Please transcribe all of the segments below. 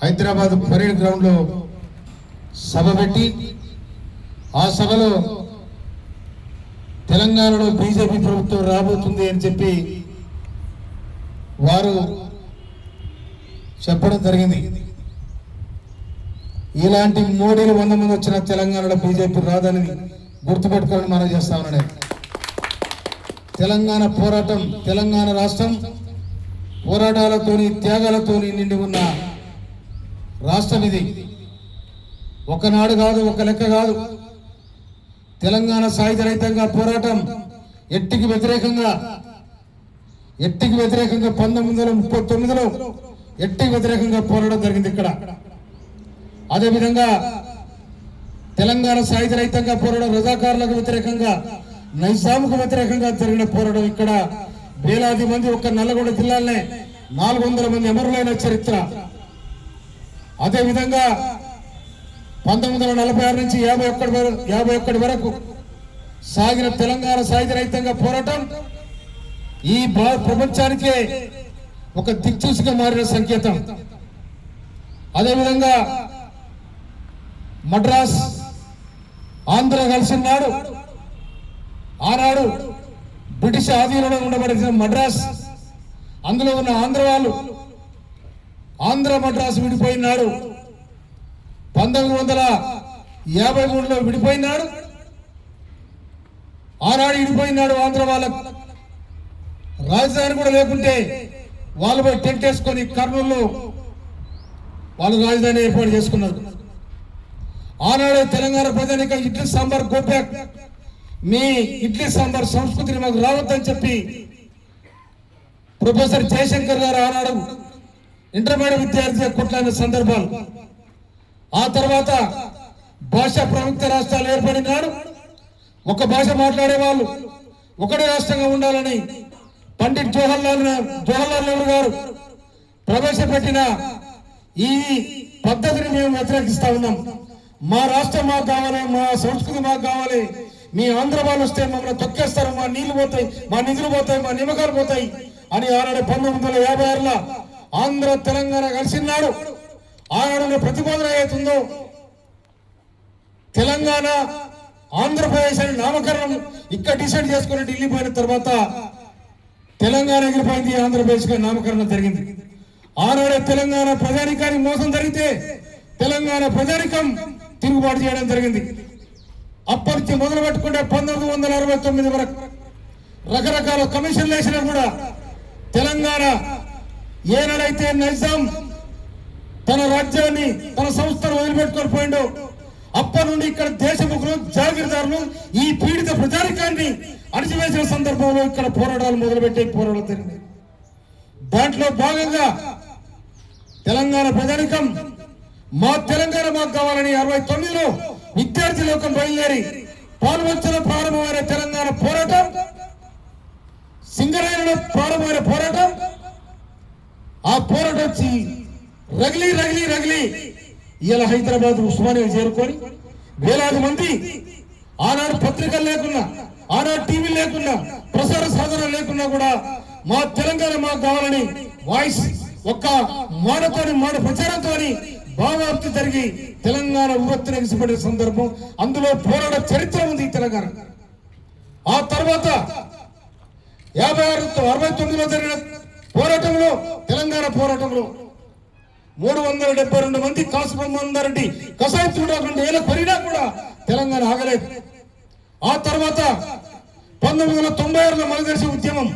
Hyderabad parade ground లో సభ పెట్టి ఆ సభలో తెలంగాణలో బీజేపీ ప్రభుత్వం రాబోతుంది అని చెప్పి వారు చెప్పడం జరిగింది. ఇలాంటి మోడీలు 100 మంది వచ్చిన తెలంగాణలో బీజేపీ రాదని గుర్తుపెట్టుకోవాలని మనం చేస్తా ఉన్నాడు. తెలంగాణ పోరాటం, తెలంగాణ రాష్ట్రం పోరాటాలతోని త్యాగాలతోని నిండి ఉన్న రాష్ట్రం ఇది. ఒకనాడు కాదు, ఒక లెక్క కాదు. తెలంగాణ సాయుధ రహితంగా పోరాటం ఎట్టికి వ్యతిరేకంగా 1939లో ఎట్టికి వ్యతిరేకంగా పోరాటం జరిగింది ఇక్కడ. అదేవిధంగా తెలంగాణ సాయుధ రహితంగా పోరాటం రజాకారులకు వ్యతిరేకంగా, నైజాంకు వ్యతిరేకంగా జరిగిన పోరాటం ఇక్కడ. వేలాది మంది ఒక్క నల్లగొండ జిల్లాలోనే 400 మంది అమరులైన చరిత్ర. అదేవిధంగా 1946 నుంచి 51 వరకు సాగిన తెలంగాణ సాయుధ రహితంగా పోరాటం ఈ ప్రపంచానికే ఒక దిక్సూచిగా మారిన సంకేతం. అదేవిధంగా మద్రాస్ ఆంధ్ర కలిసినాడు. ఆనాడు బ్రిటిష్ ఆధీనంలో ఉండబడిన మద్రాస్, అందులో ఉన్న ఆంధ్ర వాళ్ళు ఆంధ్ర మద్రాసు విడిపోయినాడు. 1953లో విడిపోయినాడు. ఆనాడు విడిపోయినాడు. ఆంధ్ర వాళ్ళకు రాజధాని కూడా లేకుంటే వాళ్ళు పోయి టెంట్ వేసుకొని కర్నూలులో వాళ్ళు రాజధాని ఏర్పాటు చేసుకున్నారు. ఆనాడే తెలంగాణ ప్రజానిక ఇడ్లీ సాంబార్ గోప్యాక్, మీ ఇడ్లీ సాంబార్ సంస్కృతిని మాకు రావద్దని చెప్పి ప్రొఫెసర్ జయశంకర్ గారు ఆనాడు ఇంటర్మీడియట్ విద్యార్థిగా కొట్లాడిన సందర్భాలు. ఆ తర్వాత భాషా ప్రముక్త రాష్ట్రాలు ఏర్పడినాడు. ఒక భాష మాట్లాడే వాళ్ళు ఒకటే రాష్ట్రంగా ఉండాలని పండిట్ జవహర్లాల్ నెహ్రూ గారు ప్రవేశపెట్టిన ఈ పద్ధతిని మేము వ్యతిరేకిస్తా ఉన్నాం. మా రాష్ట్రం మాకు కావాలి, మా సంస్కృతి మాకు కావాలి. మీ ఆంధ్ర వాళ్ళు వస్తే మమ్మల్ని తొక్కేస్తారు, మా నీళ్లు పోతాయి, మా నిధులు పోతాయి, మా నిమ్మకాలు పోతాయి అని ఆనాడు 1956లో ఆంధ్ర తెలంగాణ కలిసినాడు. ఆనాడు ప్రతిపాదన ఏతుందో తెలంగాణ ఆంధ్రప్రదేశ్ అని నామకరణం ఇక్కడ డిసైడ్ చేసుకుని ఢిల్లీ పోయిన తర్వాత తెలంగాణ ఎగిరిపోయింది, ఆంధ్రప్రదేశ్ గా నామకరణం జరిగింది. ఆనాడే తెలంగాణ ప్రజానికానికి మోసం జరిగితే తెలంగాణ ప్రజానికం తిరుగుబాటు చేయడం జరిగింది. అప్పటి నుంచి మొదలు పెట్టుకుంటే 1969 వరకు రకరకాల కమిషన్లు వేసినా కూడా తెలంగాణ ఏనాడైతే నైజాం తన రాజ్యాన్ని, తన సంస్థను వదిలిపెట్టుకొని పోయిండో అప్పటి నుండి ఇక్కడ దేశముఖులు, జాగీర్దారులు ఈ పీడిత ప్రజానికాన్ని అణిచివేసిన సందర్భంలో ఇక్కడ పోరాటాలు మొదలుపెట్టే పోరాటం జరిగింది. దాంట్లో భాగంగా తెలంగాణ ప్రజానికం మా తెలంగాణ మాకు కావాలని 69లో విద్యార్థి లోకం బయలుదేరి పాల్వంచలో ప్రారంభమైన తెలంగాణ పోరాటం, సింగరేణిలో ప్రారంభమైన పోరాటం, ఆ పోరాటం వచ్చి రగిలి ఇలా హైదరాబాద్ ఉస్మానియా చేరుకొని వేలాది మంది ఆనాడు పత్రికలు లేకున్నా, ఆనాడు టీవీ లేకున్నా, ప్రసార సాధనాలు లేకున్నా కూడా మా తెలంగాణ మాకు కావాలని వాయిస్ ఒక్క మాట ప్రచారంతో భావాప్తి జరిగి తెలంగాణ ఉవ్వెత్తున ఎగిసిపడిన సందర్భం. అందులో పోరాట చరిత్ర ఉంది తెలంగాణ. ఆ తర్వాత 69లో జరిగిన పోరాటంలో, తెలంగాణ పోరాటంలో 372 మంది కాసుబ్రహ్మానందరెడ్డి కసాయి చూడకుండా ఏళ్ళ పరినా కూడా తెలంగాణ ఆగలేదు. ఆ తర్వాత 1996లో మనదేశ ఉద్యమం,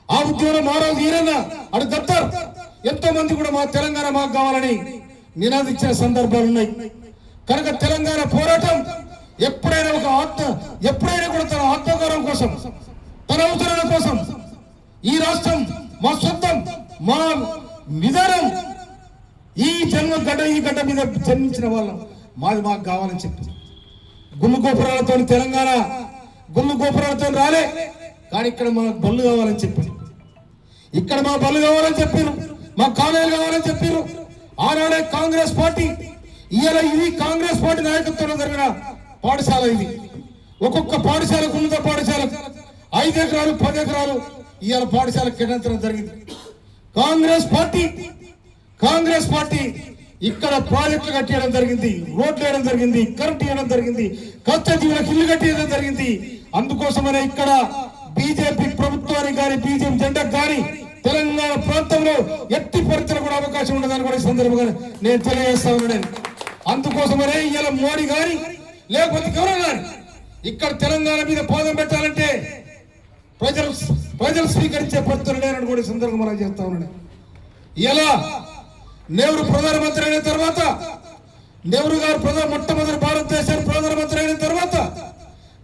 ఆ ఉద్యమంలో మహారాజు ఈరన్న అటు దత్తారు ఎంతో మంది కూడా మా తెలంగాణ మాకు కావాలని నినాదించిన సందర్భాలు ఉన్నాయి. కనుక తెలంగాణ పోరాటం ఎప్పుడైనా కూడా తన ఆత్మగౌరవం కోసం, తన అవసరాల కోసం, ఈ రాష్ట్రం మా సొంతం, మా విధానం, ఈ గడ్డ మీద జన్మించిన వాళ్ళం, మాది మాకు కావాలని చెప్పి గుళ్ళు గోపురాలతో తెలంగాణ గుళ్ళు గోపురాలతో రాలే. కానీ ఇక్కడ మాకు బళ్ళు కావాలని చెప్పారు, ఇక్కడ మా బళ్ళు కావాలని చెప్పారు, మా కాలేజీలు కావాలని చెప్పారు. ఆనాడే కాంగ్రెస్ పార్టీ, ఇవాళ ఇది కాంగ్రెస్ పార్టీ నాయకత్వంలో జరిగిన పాఠశాల. ఇది ఒక్కొక్క పాఠశాలకు, ఉన్నత పాఠశాల 5 ఎకరాలు 10 ఎకరాలు ఇవాళ పాఠశాల కేటాయించడం జరిగింది. కాంగ్రెస్ కాంగ్రెస్ పార్టీ ఇక్కడ ప్రాజెక్టులు కట్టేయడం జరిగింది, రోడ్లు వేయడం జరిగింది, కరెంట్ వేయడం జరిగింది, కష్టజీవులకు ఇల్లు కట్టేయడం జరిగింది. అందుకోసమనే ఇక్కడ బీజేపీ ప్రభుత్వానికి కానీ బీజేపీ జెండాకు కానీ తెలంగాణ ప్రాంతంలో ఎట్టి పరిస్థితులు కూడా అవకాశం ఉండదని కూడా ఈ సందర్భంగా నేను తెలియజేస్తా ఉన్నాను. అందుకోసమనే ఇలా మోడీ గాని లేకపోతే ఎవరైనా గాని ఇక్కడ తెలంగాణ మీద పాదం పెట్టాలంటే ప్రజలు స్వీకరించే పరిస్థితులు కూడా ఈ సందర్భంగా మనం చేస్తా ఉన్నాను. ఇలా నెహ్రూ ప్రధానమంత్రి అయిన తర్వాత, నెహ్రూ గారు మొట్టమొదటి భారతదేశానికి ప్రధానమంత్రి అయిన తర్వాత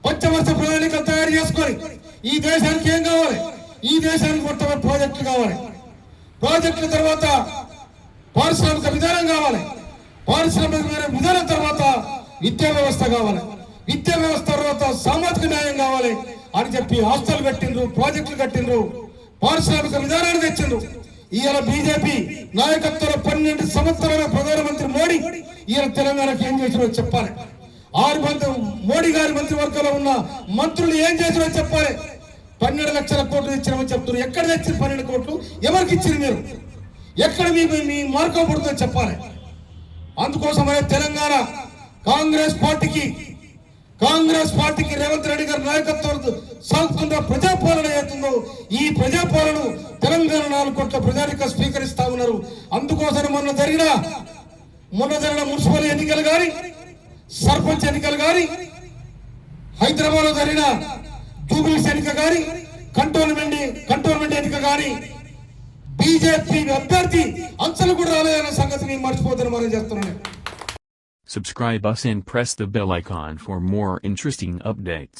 పంచవర్ష ప్రణాళిక తయారు చేసుకొని ఈ దేశానికి ఏం కావాలి, ఈ దేశానికి మొట్టమొదటి ప్రాజెక్టులు కావాలి, ప్రాజెక్టుల తర్వాత పారిశ్రామిక విధానం కావాలి, పారిశ్రామిక విధానం తర్వాత విద్యా వ్యవస్థ కావాలి, విద్యా వ్యవస్థ తర్వాత సామాజిక న్యాయం కావాలి అని చెప్పి హాస్టల్ కట్టిండ్రు, ప్రాజెక్టులు కట్టిండ్రు, పారిశ్రామిక విధానాన్ని తెచ్చిండ్రు. ఈయన బీజేపీ నాయకత్వంలో 12 సంవత్సరాల ప్రధానమంత్రి మోడీ ఈయన తెలంగాణకు ఏం చేసినో చెప్పాలి. 6 మంది మోడీ గారి మంత్రివర్గంలో ఉన్న మంత్రులు ఏం చేసినో చెప్పాలి. 12 లక్షల కోట్లు ఇచ్చినామని చెప్తున్నారు. ఎక్కడ తెచ్చిన 12 కోట్లు, ఎవరికి ఇచ్చింది మీరు, ఎక్కడ మీ మార్కం పడుతుందో చెప్పాలి. అందుకోసమే తెలంగాణ కాంగ్రెస్ పార్టీకి రేవంత్ రెడ్డి గారి నాయకత్వంలో సాగుతున్న ప్రజాపాలన ఏతుందో ఈ ప్రజాపాలన తెలంగాణ 4 కోట్ల ప్రజానిక స్వీకరిస్తా ఉన్నారు. అందుకోసం మొన్న జరిగిన మున్సిపల్ ఎన్నికలు కానీ, సర్పంచ్ ఎన్నికలు కానీ, హైదరాబాద్ లో జరిగిన జూబ్లీస్ ఎన్నిక కానీ, కంటోన్మెంట్ ఎన్నిక కానీ బీజేపీ అభ్యర్థి అంచెలు కూడా రాలేదన్న సంగతి మేము మర్చిపోతాను మనం చేస్తున్నాను. Subscribe us and press the bell icon for more interesting updates.